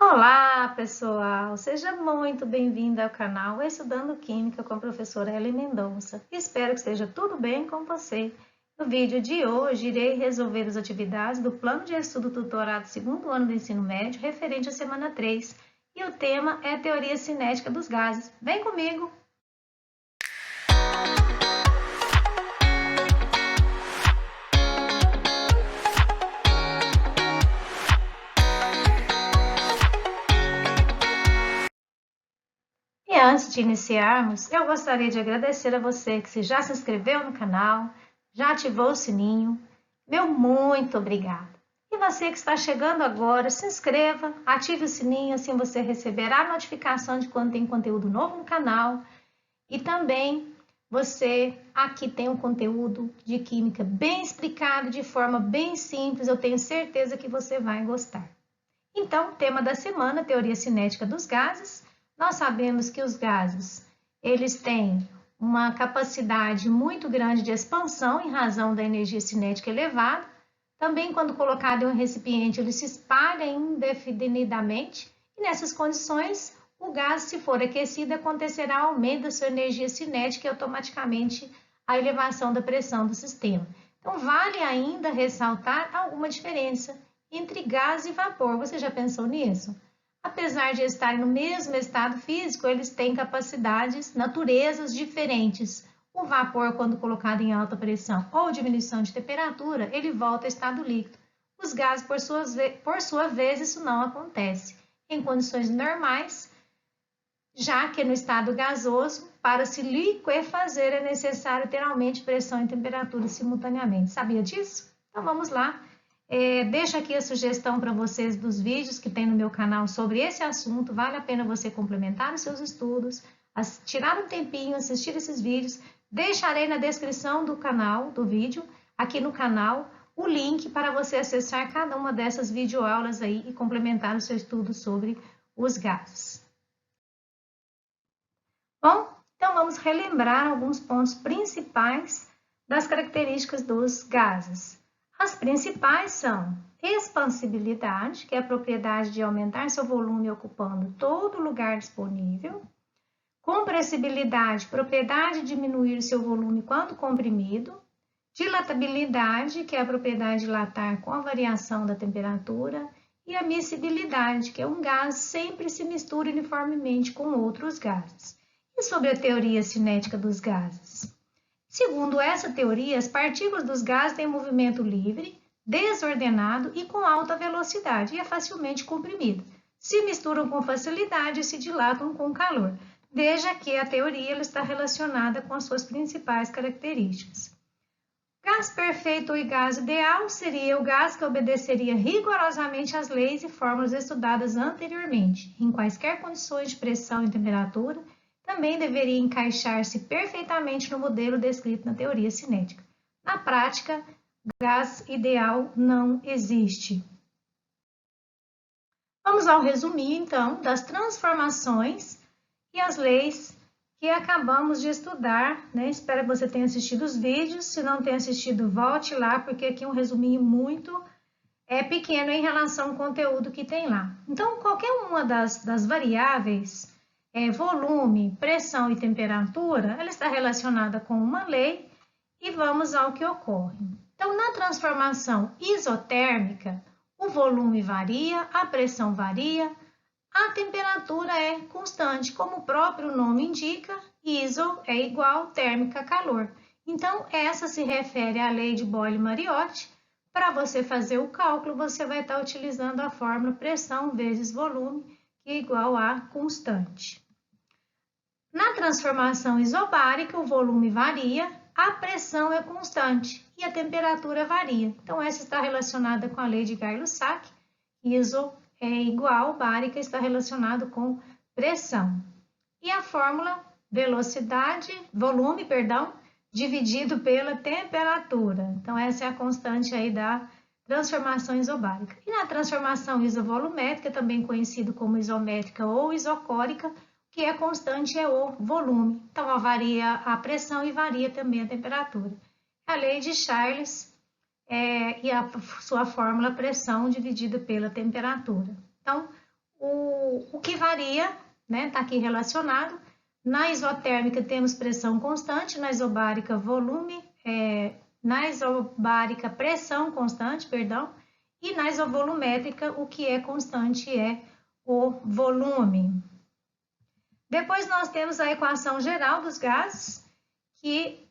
Olá, pessoal! Seja muito bem-vindo ao canal Estudando Química com a professora Ellen Mendonça. Espero que esteja tudo bem com você. No vídeo de hoje, irei resolver as atividades do Plano de Estudo Tutorado segundo ano do ensino médio, referente à semana 3. E o tema é a teoria cinética dos gases. Vem comigo! E antes de iniciarmos, eu gostaria de agradecer a você que já se inscreveu no canal, já ativou o sininho. Meu muito obrigada! E você que está chegando agora, se inscreva, ative o sininho, assim você receberá a notificação de quando tem conteúdo novo no canal. E também você aqui tem um conteúdo de química bem explicado, de forma bem simples, eu tenho certeza que você vai gostar. Então, tema da semana, teoria cinética dos gases. Nós sabemos que os gases, eles têm uma capacidade muito grande de expansão em razão da energia cinética elevada. Também, quando colocado em um recipiente, ele se espalha indefinidamente. E nessas condições, o gás, se for aquecido, acontecerá aumento da sua energia cinética e automaticamente a elevação da pressão do sistema. Então, vale ainda ressaltar alguma diferença entre gás e vapor. Você já pensou nisso? Apesar de estarem no mesmo estado físico, eles têm capacidades, naturezas diferentes. O vapor, quando colocado em alta pressão ou diminuição de temperatura, ele volta ao estado líquido. Os gases, por sua vez, isso não acontece. Em condições normais, já que no estado gasoso, para se liquefazer é necessário ter aumento de pressão e temperatura simultaneamente. Sabia disso? Então vamos lá. Deixo aqui a sugestão para vocês dos vídeos que tem no meu canal sobre esse assunto. Vale a pena você complementar os seus estudos, tirar um tempinho, assistir esses vídeos. Deixarei na descrição do canal, do vídeo, aqui no canal, o link para você acessar cada uma dessas videoaulas aí e complementar o seu estudo sobre os gases. Bom, então vamos relembrar alguns pontos principais das características dos gases. As principais são expansibilidade, que é a propriedade de aumentar seu volume ocupando todo lugar disponível. Compressibilidade, propriedade de diminuir seu volume quando comprimido. Dilatabilidade, que é a propriedade de dilatar com a variação da temperatura. E a miscibilidade, que é um gás sempre se mistura uniformemente com outros gases. E sobre a teoria cinética dos gases? Segundo essa teoria, as partículas dos gases têm movimento livre, desordenado e com alta velocidade, e é facilmente comprimida. Se misturam com facilidade e se dilatam com calor. Veja que a teoria está relacionada com as suas principais características. Gás perfeito e gás ideal seria o gás que obedeceria rigorosamente às leis e fórmulas estudadas anteriormente, em quaisquer condições de pressão e temperatura. Também deveria encaixar-se perfeitamente no modelo descrito na teoria cinética. Na prática, gás ideal não existe. Vamos ao resumir, então, das transformações e as leis que acabamos de estudar, né? Espero que você tenha assistido os vídeos. Se não tem assistido, volte lá, porque aqui é um resuminho muito pequeno em relação ao conteúdo que tem lá. Então, qualquer uma das variáveis, volume, pressão e temperatura, ela está relacionada com uma lei e vamos ao que ocorre. Então, na transformação isotérmica, o volume varia, a pressão varia, a temperatura é constante, como o próprio nome indica, iso é igual, térmica, calor. Então, essa se refere à lei de Boyle-Mariotti. Para você fazer o cálculo, você vai estar utilizando a fórmula pressão vezes volume, que é igual a constante. Na transformação isobárica, o volume varia, a pressão é constante e a temperatura varia. Então, essa está relacionada com a lei de Gay-Lussac. Iso é igual, bárica está relacionado com pressão. E a fórmula volume, dividido pela temperatura. Então, essa é a constante aí da transformação isobárica. E na transformação isovolumétrica, também conhecido como isométrica ou isocórica, o que é constante é o volume. Então, varia a pressão e varia também a temperatura. A lei de Charles e a sua fórmula pressão dividida pela temperatura. Então, o que varia, né? Está aqui relacionado. Na isotérmica temos pressão constante, na isobárica pressão constante, perdão, e na isovolumétrica o que é constante é o volume. Depois nós temos a equação geral dos gases, que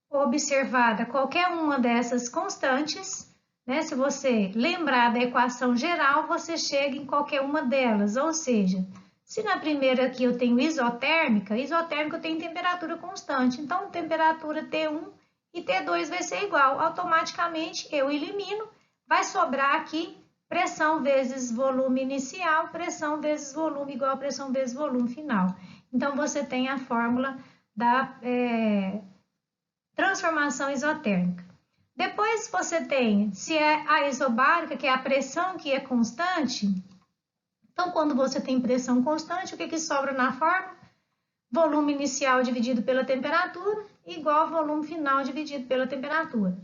observada qualquer uma dessas constantes, né? Se você lembrar da equação geral, você chega em qualquer uma delas, ou seja, se na primeira aqui eu tenho isotérmica eu tenho temperatura constante, então temperatura T1 e T2 vai ser igual, automaticamente eu elimino, vai sobrar aqui pressão vezes volume inicial, pressão vezes volume igual a pressão vezes volume final. Então, você tem a fórmula da transformação isotérmica. Depois você tem, se é a isobárica, que é a pressão que é constante, então quando você tem pressão constante, o que sobra na fórmula? Volume inicial dividido pela temperatura igual a volume final dividido pela temperatura.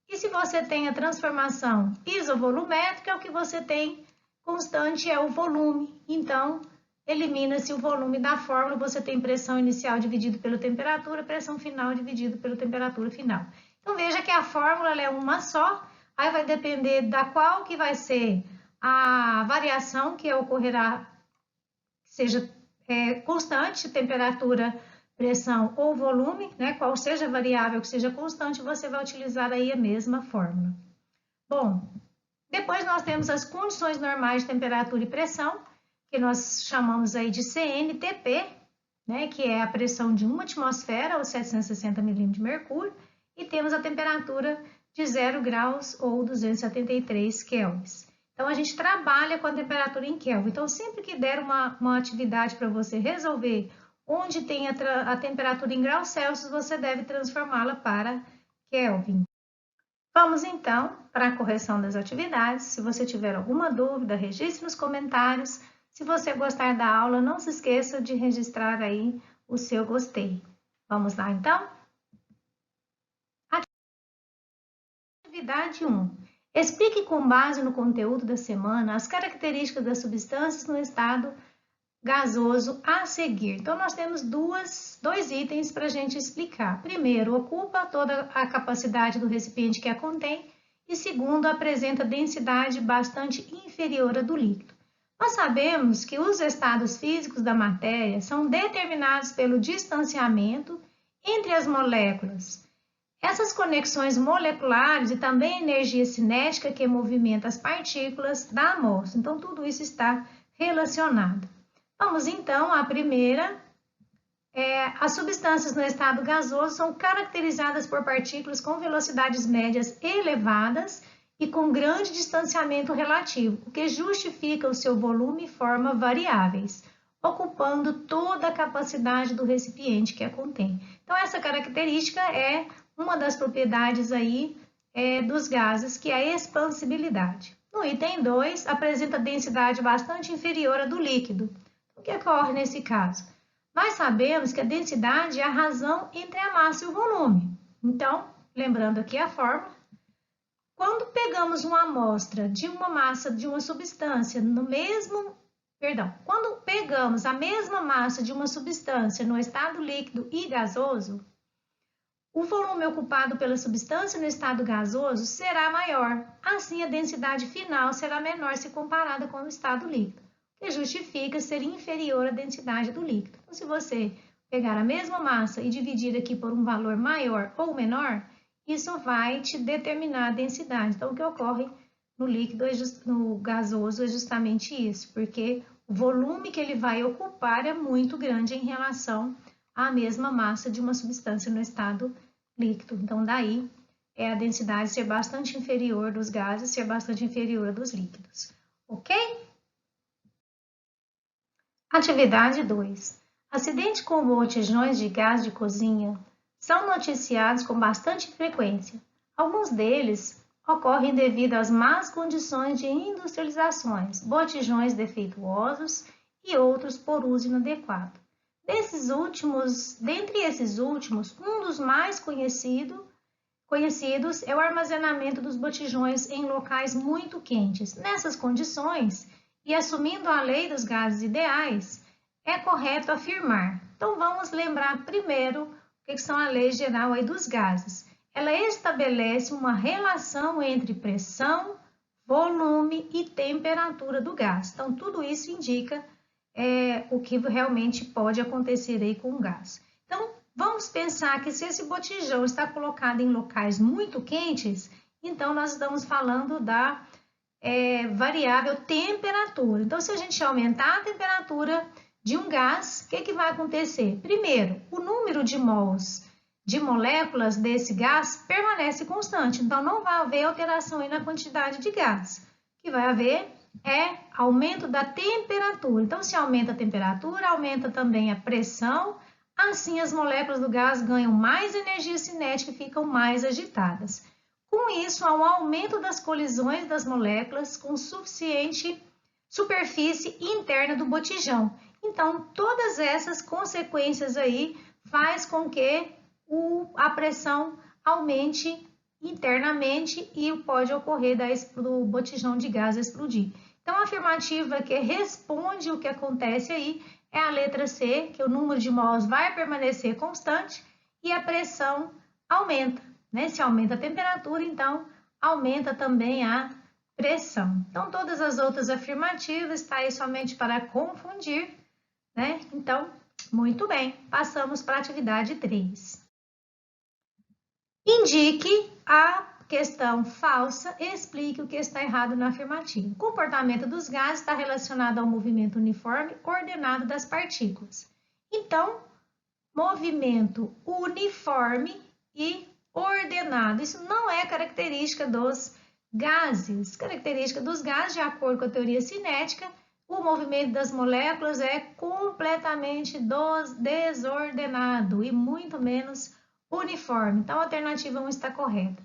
E se você tem a transformação isovolumétrica, o que você tem constante é o volume, então elimina-se o volume da fórmula, você tem pressão inicial dividido pela temperatura, pressão final dividido pela temperatura final. Então, veja que a fórmula é uma só, aí vai depender da qual que vai ser a variação que ocorrerá, seja constante, temperatura, pressão ou volume, né? Qual seja a variável que seja constante, você vai utilizar aí a mesma fórmula. Bom, depois nós temos as condições normais de temperatura e pressão, que nós chamamos aí de CNTP, né, que é a pressão de uma atmosfera, ou 760 milímetros de mercúrio, e temos a temperatura de 0 graus ou 273 kelvins. Então, a gente trabalha com a temperatura em Kelvin. Então, sempre que der uma atividade para você resolver onde tem a temperatura em graus Celsius, você deve transformá-la para Kelvin. Vamos então para a correção das atividades. Se você tiver alguma dúvida, registre nos comentários. Se você gostar da aula, não se esqueça de registrar aí o seu gostei. Vamos lá então? Atividade 1. Explique com base no conteúdo da semana as características das substâncias no estado gasoso a seguir. Então, nós temos dois itens para a gente explicar. Primeiro, ocupa toda a capacidade do recipiente que a contém. E segundo, apresenta densidade bastante inferior à do líquido. Nós sabemos que os estados físicos da matéria são determinados pelo distanciamento entre as moléculas. Essas conexões moleculares e também a energia cinética que movimenta as partículas da amostra. Então, tudo isso está relacionado. Vamos então à primeira. As substâncias no estado gasoso são caracterizadas por partículas com velocidades médias elevadas e com grande distanciamento relativo, o que justifica o seu volume e forma variáveis, ocupando toda a capacidade do recipiente que a contém. Então, essa característica é uma das propriedades aí dos gases, que é a expansibilidade. No item 2, apresenta densidade bastante inferior à do líquido. O que ocorre nesse caso? Nós sabemos que a densidade é a razão entre a massa e o volume. Então, lembrando aqui a fórmula, quando pegamos uma amostra de uma massa de uma substância quando pegamos a mesma massa de uma substância no estado líquido e gasoso, o volume ocupado pela substância no estado gasoso será maior. Assim, a densidade final será menor se comparada com o estado líquido, que justifica ser inferior à densidade do líquido. Então, se você pegar a mesma massa e dividir aqui por um valor maior ou menor, isso vai te determinar a densidade. Então, o que ocorre no líquido, no gasoso, é justamente isso, porque o volume que ele vai ocupar é muito grande em relação à mesma massa de uma substância no estado líquido. Então, daí a densidade ser bastante inferior dos gases, ser bastante inferior dos líquidos. Ok? Atividade 2. Acidentes com botijões de gás de cozinha são noticiados com bastante frequência. Alguns deles ocorrem devido às más condições de industrializações, botijões defeituosos e outros por uso inadequado. Dentre esses últimos, um dos mais conhecidos é o armazenamento dos botijões em locais muito quentes. Nessas condições, e assumindo a lei dos gases ideais, é correto afirmar. Então, vamos lembrar primeiro o que são a lei geral aí dos gases. Ela estabelece uma relação entre pressão, volume e temperatura do gás. Então, tudo isso indica o que realmente pode acontecer aí com o gás. Então, vamos pensar que se esse botijão está colocado em locais muito quentes, então nós estamos falando da variável temperatura. Então, se a gente aumentar a temperatura de um gás, o que vai acontecer? Primeiro, o número de mols de moléculas desse gás permanece constante, então não vai haver alteração aí na quantidade de gás. O que vai haver é aumento da temperatura. Então, se aumenta a temperatura, aumenta também a pressão, assim as moléculas do gás ganham mais energia cinética e ficam mais agitadas. Com isso, há um aumento das colisões das moléculas com suficiente superfície interna do botijão. Então, todas essas consequências aí faz com que a pressão aumente internamente e pode ocorrer do botijão de gás explodir. Então, a afirmativa que responde o que acontece aí é a letra C, que o número de mols vai permanecer constante e a pressão aumenta. Né? Se aumenta a temperatura, então aumenta também a pressão. Então, todas as outras afirmativas estão aí somente para confundir, né? Então, muito bem, passamos para a atividade 3. Indique a questão falsa e explique o que está errado na afirmativa. O comportamento dos gases está relacionado ao movimento uniforme ordenado das partículas. Então, movimento uniforme e ordenado. Isso não é característica dos gases. Característica dos gases, de acordo com a teoria cinética, o movimento das moléculas é completamente desordenado e muito menos uniforme. Então, a alternativa 1 está correta.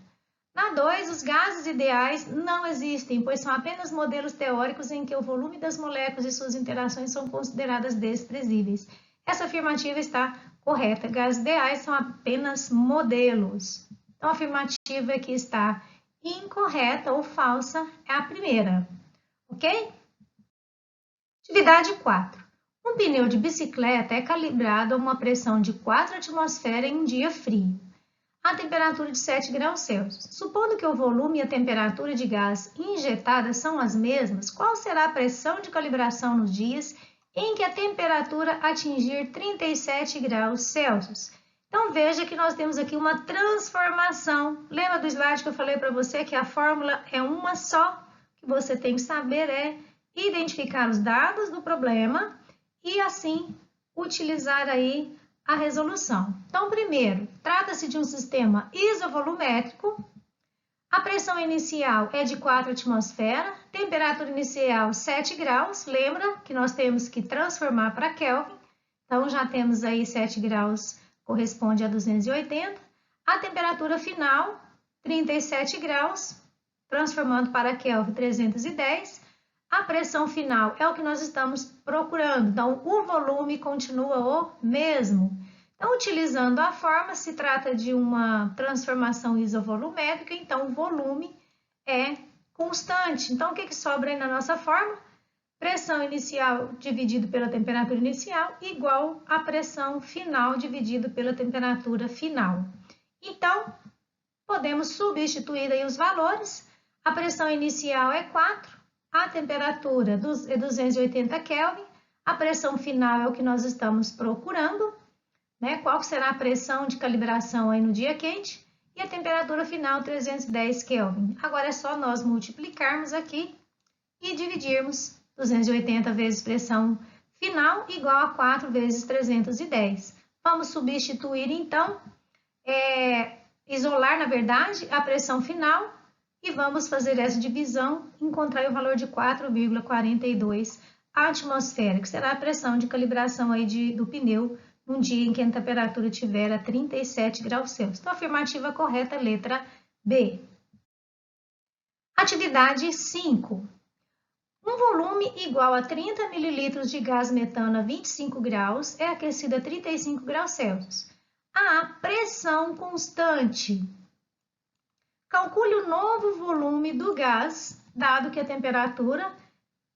Na 2, os gases ideais não existem, pois são apenas modelos teóricos em que o volume das moléculas e suas interações são consideradas desprezíveis. Essa afirmativa está correta. Gases ideais são apenas modelos. Então, a afirmativa que está incorreta ou falsa é a primeira. Ok? Atividade 4. Um pneu de bicicleta é calibrado a uma pressão de 4 atmosferas em um dia frio, a temperatura de 7 graus Celsius. Supondo que o volume e a temperatura de gás injetada são as mesmas, qual será a pressão de calibração nos dias em que a temperatura atingir 37 graus Celsius? Então, veja que nós temos aqui uma transformação. Lembra do slide que eu falei para você que a fórmula é uma só? O que você tem que saber é identificar os dados do problema e, assim, utilizar aí a resolução. Então, primeiro, trata-se de um sistema isovolumétrico. A pressão inicial é de 4 atmosferas, temperatura inicial 7 graus. Lembra que nós temos que transformar para Kelvin. Então, já temos aí 7 graus, corresponde a 280. A temperatura final, 37 graus, transformando para Kelvin, 310. A pressão final é o que nós estamos procurando, então o volume continua o mesmo. Então, utilizando a forma, se trata de uma transformação isovolumétrica, então o volume é constante. Então, o que sobra aí na nossa forma? Pressão inicial dividido pela temperatura inicial igual a pressão final dividido pela temperatura final. Então, podemos substituir aí os valores. A pressão inicial é 4. A temperatura é 280 Kelvin, a pressão final é o que nós estamos procurando, né? Qual será a pressão de calibração aí no dia quente? E a temperatura final, 310 Kelvin. Agora é só nós multiplicarmos aqui e dividirmos 280 vezes pressão final igual a 4 vezes 310. Vamos substituir, então, isolar, na verdade, a pressão final. E vamos fazer essa divisão e encontrar o valor de 4,42 atmosfera, que será a pressão de calibração aí do pneu num dia em que a temperatura estiver a 37 graus Celsius. Então, a afirmativa correta, letra B. Atividade 5. Um volume igual a 30 ml de gás metano a 25 graus é aquecido a 35 graus Celsius. A pressão constante. Calcule o novo volume do gás, dado que a temperatura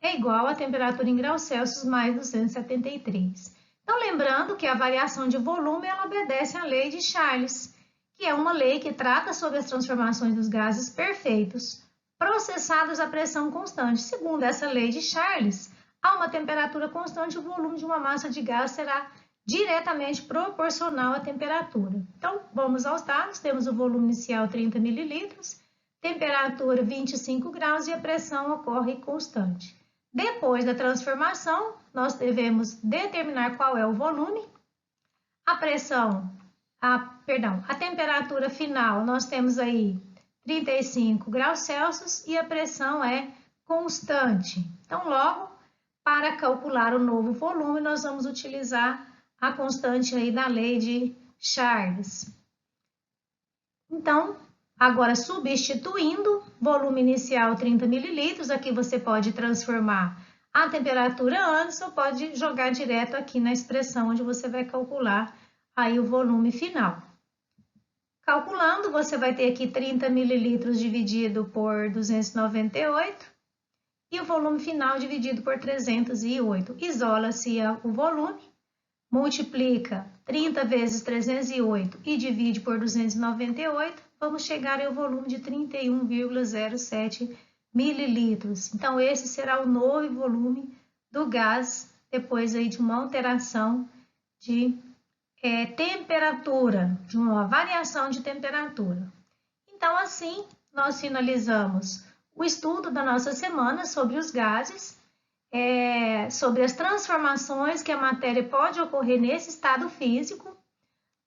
é igual à temperatura em graus Celsius mais 273. Então, lembrando que a variação de volume ela obedece à lei de Charles, que é uma lei que trata sobre as transformações dos gases perfeitos, processados a pressão constante. Segundo essa lei de Charles, a uma temperatura constante, o volume de uma massa de gás será diretamente proporcional à temperatura. Então, vamos aos dados. Temos o volume inicial 30 ml, temperatura 25 graus e a pressão ocorre constante. Depois da transformação, nós devemos determinar qual é o volume, a pressão, a temperatura final, nós temos aí 35 graus Celsius e a pressão é constante. Então, logo, para calcular o novo volume, nós vamos utilizar a constante aí da lei de Charles. Então, agora substituindo volume inicial 30 ml, aqui você pode transformar a temperatura antes ou pode jogar direto aqui na expressão onde você vai calcular aí o volume final. Calculando, você vai ter aqui 30 ml dividido por 298 e o volume final dividido por 308. Isola-se o volume, multiplica 30 vezes 308 e divide por 298, vamos chegar ao volume de 31,07 mililitros. Então, esse será o novo volume do gás depois aí de uma alteração de temperatura, de uma variação de temperatura. Então, assim, nós finalizamos o estudo da nossa semana sobre os gases, sobre as transformações que a matéria pode ocorrer nesse estado físico.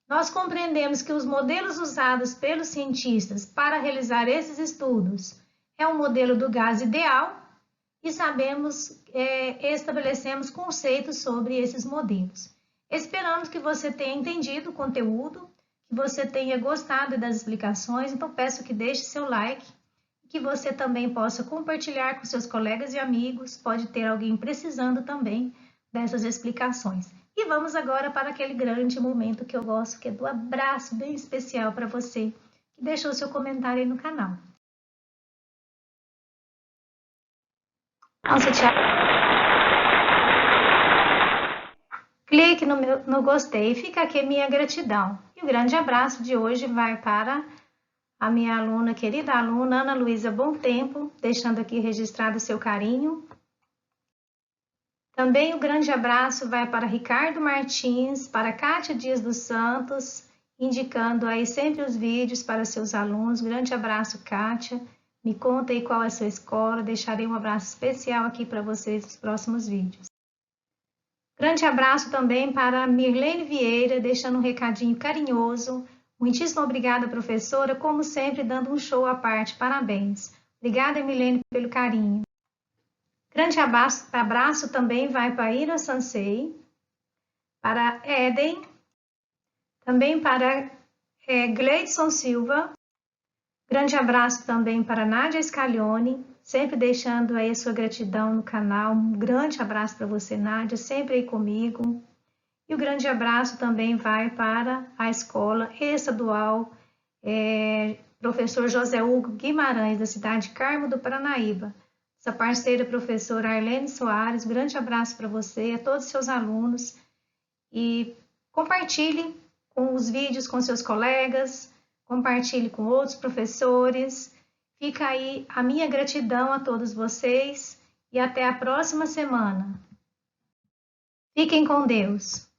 Nós compreendemos que os modelos usados pelos cientistas para realizar esses estudos é o modelo do gás ideal e estabelecemos conceitos sobre esses modelos. Esperamos que você tenha entendido o conteúdo, que você tenha gostado das explicações, então peço que deixe seu like, que você também possa compartilhar com seus colegas e amigos, pode ter alguém precisando também dessas explicações. E vamos agora para aquele grande momento que eu gosto, que é do abraço bem especial para você, que deixou seu comentário aí no canal. Nossa, Thiago. Clique no gostei, fica aqui minha gratidão. E o grande abraço de hoje vai para a minha aluna, querida aluna, Ana Luísa Bom Tempo, deixando aqui registrado seu carinho. Também o grande abraço vai para Ricardo Martins, para Kátia Dias dos Santos, indicando aí sempre os vídeos para seus alunos. Grande abraço, Kátia. Me conta aí qual é a sua escola, deixarei um abraço especial aqui para vocês nos próximos vídeos. Grande abraço também para Mirlene Vieira, deixando um recadinho carinhoso. Muitíssimo obrigada, professora, como sempre, dando um show à parte. Parabéns. Obrigada, Mirlene, pelo carinho. Grande abraço também vai para Ira Sansei, para Eden, também para Gleidson Silva. Grande abraço também para Nádia Scaglione, sempre deixando aí a sua gratidão no canal. Um grande abraço para você, Nádia, sempre aí comigo. E o grande abraço também vai para a escola estadual professor José Hugo Guimarães, da cidade de Carmo do Paranaíba. Essa parceira professora Arlene Soares, um grande abraço para você e a todos os seus alunos. E compartilhe com os vídeos com seus colegas, compartilhe com outros professores. Fica aí a minha gratidão a todos vocês e até a próxima semana. Fiquem com Deus.